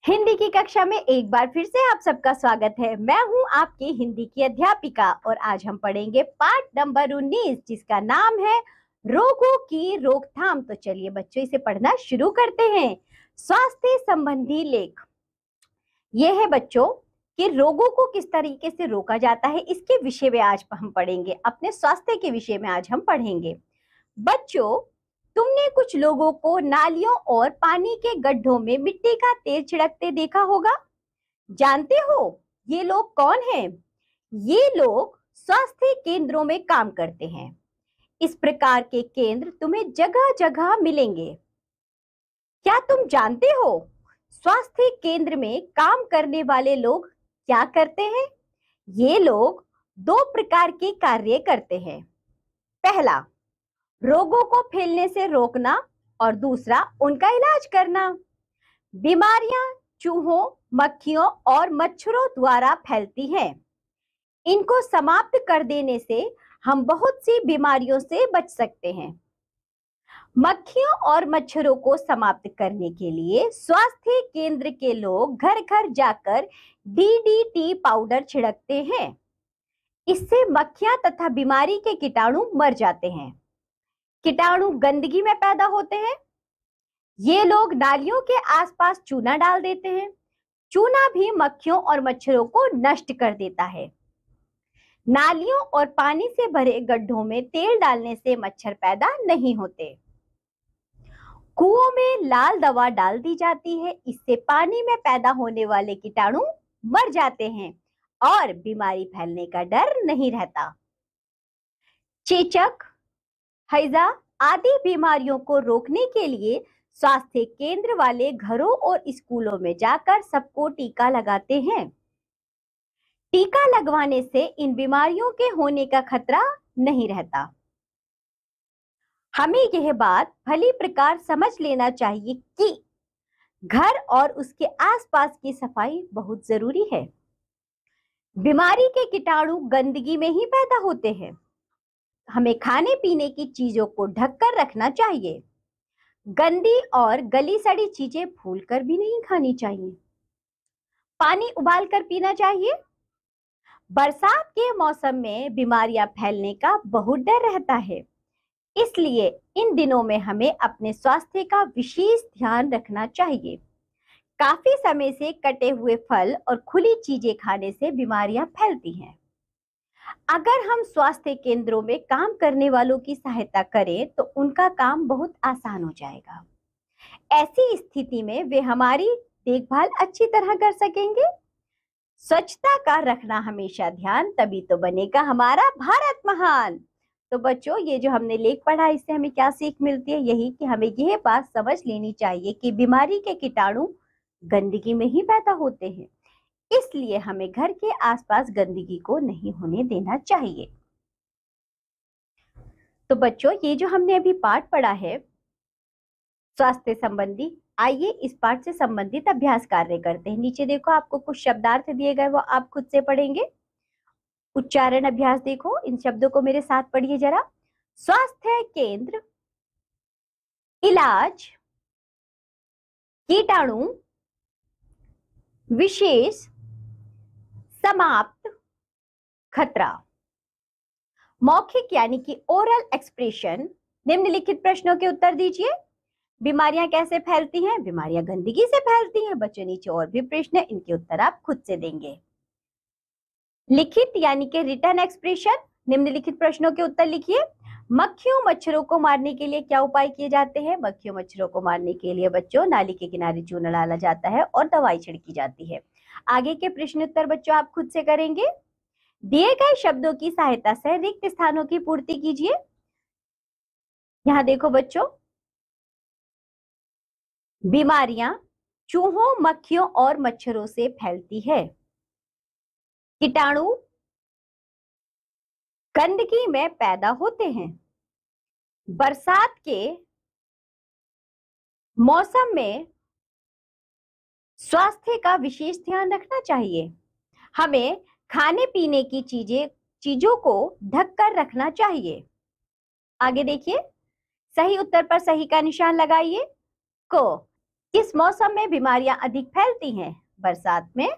हिंदी की कक्षा में एक बार फिर से आप सबका स्वागत है। मैं हूं आपकी हिंदी की अध्यापिका और आज हम पढ़ेंगे पाठ नंबर 19 जिसका नाम है रोगों की रोकथाम। तो चलिए बच्चों इसे पढ़ना शुरू करते हैं। स्वास्थ्य संबंधी लेख ये है बच्चों कि रोगों को किस तरीके से रोका जाता है, इसके विषय में आज हम पढ़ेंगे। अपने स्वास्थ्य के विषय में आज हम पढ़ेंगे। बच्चों, तुमने कुछ लोगों को नालियों और पानी के गड्ढों में मिट्टी का तेल छिड़कते देखा होगा। जानते हो ये लोग कौन हैं? ये लोग स्वास्थ्य केंद्रों में काम करते हैं। इस प्रकार के केंद्र तुम्हें जगह जगह मिलेंगे। क्या तुम जानते हो स्वास्थ्य केंद्र में काम करने वाले लोग क्या करते हैं? ये लोग दो प्रकार के कार्य करते हैं। पहला, रोगों को फैलने से रोकना और दूसरा उनका इलाज करना। बीमारियां चूहों, मक्खियों और मच्छरों द्वारा फैलती हैं। इनको समाप्त कर देने से हम बहुत सी बीमारियों से बच सकते हैं। मक्खियों और मच्छरों को समाप्त करने के लिए स्वास्थ्य केंद्र के लोग घर घर जाकर डीडीटी पाउडर छिड़कते हैं। इससे मक्खियां तथा बीमारी के कीटाणु मर जाते हैं। कीटाणु गंदगी में पैदा होते हैं। ये लोग नालियों के आसपास चूना डाल देते हैं। चूना भी मक्खियों और मच्छरों को नष्ट कर देता है। नालियों और पानी से भरे गड्ढों में तेल डालने से मच्छर पैदा नहीं होते। कुओं में लाल दवा डाल दी जाती है। इससे पानी में पैदा होने वाले कीटाणु मर जाते हैं और बीमारी फैलने का डर नहीं रहता। चेचक, हैजा आदि बीमारियों को रोकने के लिए स्वास्थ्य केंद्र वाले घरों और स्कूलों में जाकर सबको टीका लगाते हैं। टीका लगवाने से इन बीमारियों के होने का खतरा नहीं रहता। हमें यह बात भली प्रकार समझ लेना चाहिए कि घर और उसके आसपास की सफाई बहुत जरूरी है। बीमारी के कीटाणु गंदगी में ही पैदा होते हैं। हमें खाने पीने की चीजों को ढककर रखना चाहिए। गंदी और गली सड़ी चीजें भूलकर भी नहीं खानी चाहिए। पानी उबाल कर पीना चाहिए। बरसात के मौसम में बीमारियां फैलने का बहुत डर रहता है, इसलिए इन दिनों में हमें अपने स्वास्थ्य का विशेष ध्यान रखना चाहिए। काफी समय से कटे हुए फल और खुली चीजें खाने से बीमारियां फैलती हैं। अगर हम स्वास्थ्य केंद्रों में काम करने वालों की सहायता करें तो उनका काम बहुत आसान हो जाएगा। ऐसी स्थिति में वे हमारी देखभाल अच्छी तरह कर सकेंगे। स्वच्छता का रखना हमेशा ध्यान, तभी तो बनेगा हमारा भारत महान। तो बच्चों, ये जो हमने लेख पढ़ा इससे हमें क्या सीख मिलती है? यही कि हमें यह बात समझ लेनी चाहिए कि बीमारी के कीटाणु गंदगी में ही पैदा होते हैं, इसलिए हमें घर के आसपास गंदगी को नहीं होने देना चाहिए। तो बच्चों, ये जो हमने अभी पाठ पढ़ा है स्वास्थ्य संबंधी, आइए इस पाठ से संबंधित अभ्यास कार्य करते हैं। नीचे देखो आपको कुछ शब्दार्थ दिए गए, वो आप खुद से पढ़ेंगे। उच्चारण अभ्यास देखो, इन शब्दों को मेरे साथ पढ़िए जरा। स्वास्थ्य केंद्र, इलाज, कीटाणु, विशेष, समाप्त, खतरा। मौखिक यानी कि ओरल एक्सप्रेशन, निम्नलिखित प्रश्नों के उत्तर दीजिए। बीमारियां कैसे फैलती हैं? बीमारियां गंदगी से फैलती हैं। बच्चों, नीचे और भी प्रश्न है, इनके उत्तर आप खुद से देंगे। लिखित यानी कि रिटन एक्सप्रेशन, निम्नलिखित प्रश्नों के उत्तर लिखिए। मक्खियों मच्छरों को मारने के लिए क्या उपाय किए जाते हैं? मक्खियों मच्छरों को मारने के लिए बच्चों नाली के किनारे चूना डाला जाता है और दवाई छिड़की जाती है। आगे के प्रश्न उत्तर बच्चों आप खुद से करेंगे। दिए गए शब्दों की सहायता से रिक्त स्थानों की पूर्ति कीजिए। यहां देखो बच्चों, बीमारियां चूहों, मक्खियों और मच्छरों से फैलती है। कीटाणु गंदगी में पैदा होते हैं। बरसात के मौसम में स्वास्थ्य का विशेष ध्यान रखना चाहिए। हमें खाने पीने की चीजों को ढककर रखना चाहिए। आगे देखिए, सही उत्तर पर सही का निशान लगाइए। को किस मौसम में बीमारियां अधिक फैलती हैं? बरसात में।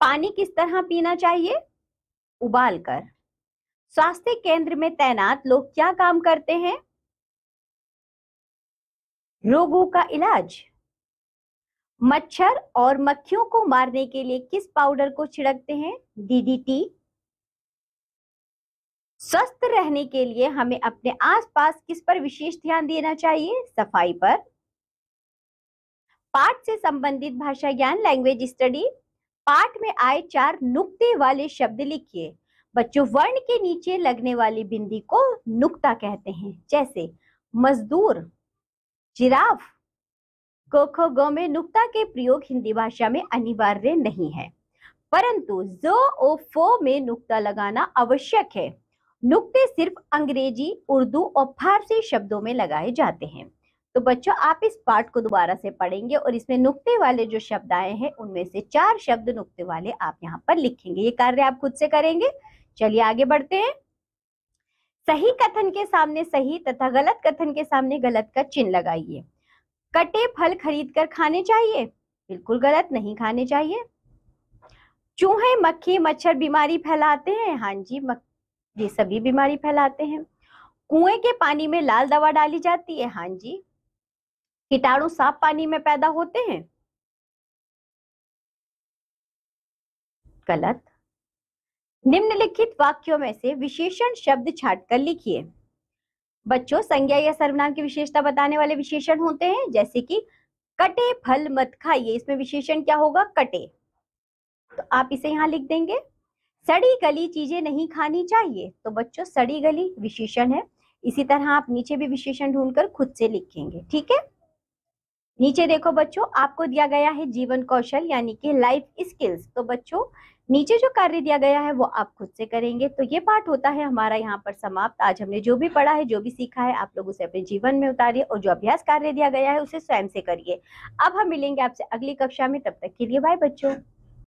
पानी किस तरह पीना चाहिए? उबाल कर। स्वास्थ्य केंद्र में तैनात लोग क्या काम करते हैं? रोगों का इलाज। मच्छर और मक्खियों को मारने के लिए किस पाउडर को छिड़कते हैं? डीडीटी। स्वस्थ रहने के लिए हमें अपने आसपास किस पर विशेष ध्यान देना चाहिए? सफाई पर। पाठ से संबंधित भाषा ज्ञान लैंग्वेज स्टडी। पाठ में आए 4 नुक्ते वाले शब्द लिखिए। बच्चों, वर्ण के नीचे लगने वाली बिंदी को नुक्ता कहते हैं, जैसे मजदूर, जिराफ। क ख ग में नुक्ता के प्रयोग हिंदी भाषा में अनिवार्य नहीं है, परंतु ज और फ में नुक्ता लगाना आवश्यक है। नुक्ते सिर्फ अंग्रेजी, उर्दू और फारसी शब्दों में लगाए जाते हैं। तो बच्चों, आप इस पाठ को दोबारा से पढ़ेंगे और इसमें नुक्ते वाले जो शब्द आए हैं उनमें से 4 शब्द नुक्ते वाले आप यहाँ पर लिखेंगे। ये कार्य आप खुद से करेंगे। चलिए आगे बढ़ते हैं। सही कथन के सामने सही तथा गलत कथन के सामने गलत का चिन्ह लगाइए। कटे फल खरीद कर खाने चाहिए? बिल्कुल गलत, नहीं खाने चाहिए। चूहे, मक्खी, मच्छर बीमारी फैलाते हैं? हाँ जी, ये सभी बीमारी फैलाते हैं। कुएं के पानी में लाल दवा डाली जाती है? हाँ जी। कीटाणु साफ पानी में पैदा होते हैं? गलत। निम्नलिखित वाक्यों में से विशेषण शब्द छांटकर लिखिए। बच्चों, संज्ञा या सर्वनाम की विशेषता बताने वाले विशेषण होते हैं, जैसे कि कटे फल मत खाइए, इसमें विशेषण क्या होगा? कटे। तो आप इसे यहाँ लिख देंगे। सड़ी गली चीजें नहीं खानी चाहिए, तो बच्चों सड़ी गली विशेषण है। इसी तरह आप नीचे भी विशेषण ढूंढकर खुद से लिखेंगे, ठीक है। नीचे देखो बच्चों, आपको दिया गया है जीवन कौशल यानी कि लाइफ स्किल्स। तो बच्चों, नीचे जो कार्य दिया गया है वो आप खुद से करेंगे। तो ये पाठ होता है हमारा यहाँ पर समाप्त। आज हमने जो भी पढ़ा है, जो भी सीखा है, आप लोग उसे अपने जीवन में उतारिए और जो अभ्यास कार्य दिया गया है उसे स्वयं से करिए। अब हम मिलेंगे आपसे अगली कक्षा में, तब तक के लिए बाय बच्चों।